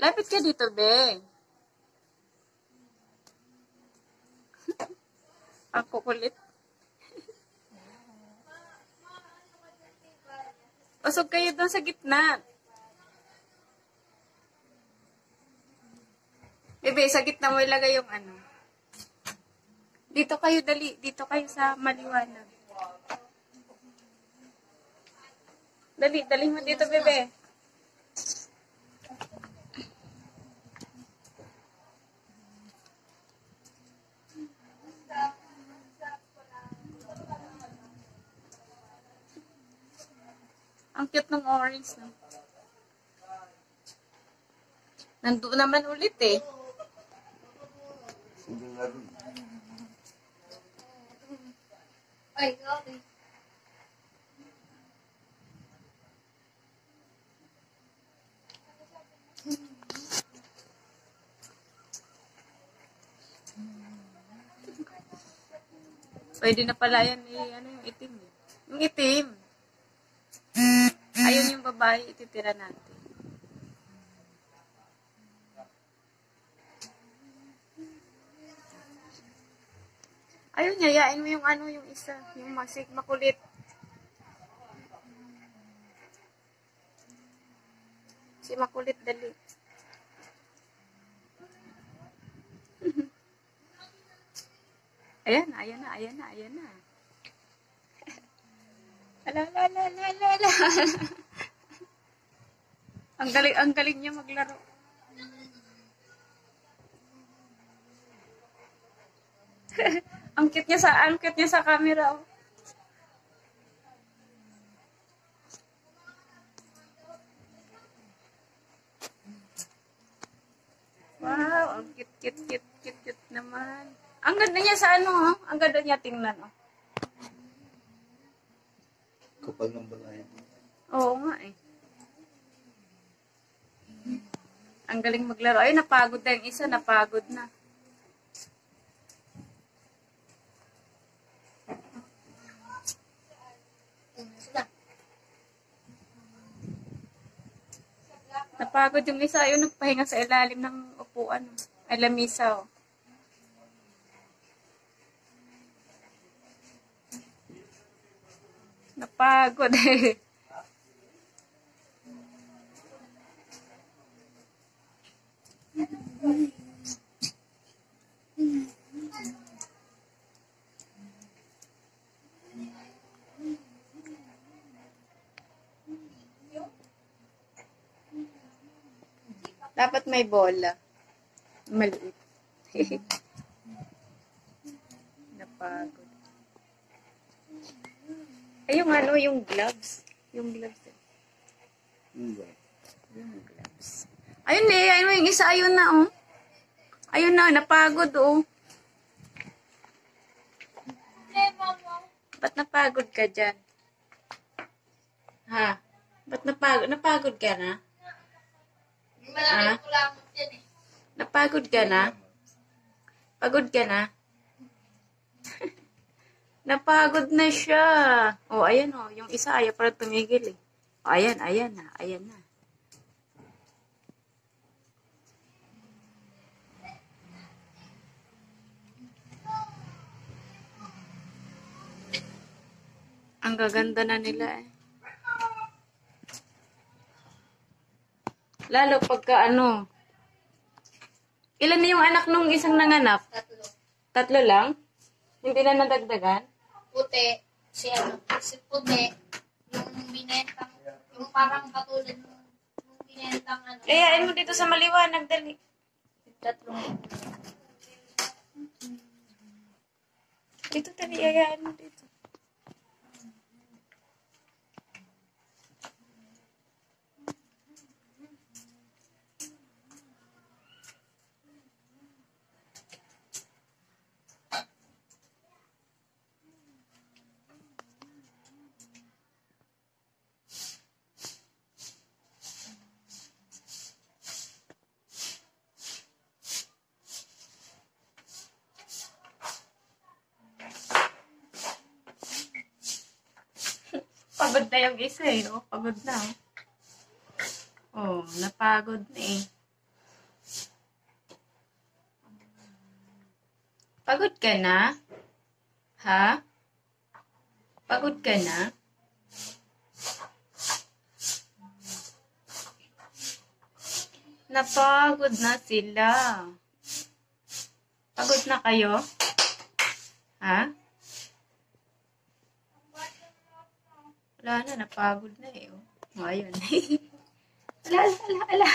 Lapit ka dito, be. Ang kukulit. Usog kayo doon sa gitna. Bebe, sa gitna mo ilagay yung ano. Dito kayo, dali. Dito kayo sa maliwanag. Dali mo dito, bebe. Ang cute ng orange, no? Nandun naman ulit, eh. Ay, okay. Pwede na pala yan, eh. Ano yung itim? Yung itim. Ayun yung babae, ititira natin. Ayun, yayain mo yung ano, yung isa. Yung makulit. Si makulit, dali. Ayan na. Ala. Ang galing niya maglaro. Ang cute niya sa camera, oh. Wow, ang cute naman. Ang ganda niya sa ano, oh. Ang ganda niya tingnan, oh. Kapal ng balayan. Oo nga, eh. Ang galing maglaro. Ay, napagod na yung isa. Napagod na. Napagod yung isa. Ayun, nagpahinga sa ilalim ng upuan. Ay, lamisa, oh. Napagod, eh. Dapat may bola. Maliit. Napagod. Ay, yung ano, yung gloves. Yung gloves. Yung gloves. Ayun eh, ayun yung isa, ayun na, oh. Ayun na, napagod, oh. Ba't napagod ka dyan? Ha? Ba't napagod ka na? Ha? Napagod ka na? Pagod ka na? Napagod na siya. Oh, ayan, oh. Yung isa, ayaw parang tumigil, eh. Oh, ayan na. Ang gaganda na nila, eh. Lalo pagka ano. Ilan na yung anak nung isang nanganak? 3. 3 lang? Hindi na nadagdagan? Puti. Si puti. Yung binentang, yung parang katulad nung binentang ano. Ayain mo dito sa maliwanag, dali. 3. Dito, dali. Ayain mo dito. Pagod na yung isa, eh. Oh, pagod na, oh. Oh, napagod na, eh. Pagod ka na? Ha? Pagod ka na? Napagod na sila. Pagod na kayo? Ha? Wala na, napagod na eh. Oh, ayun. Ala.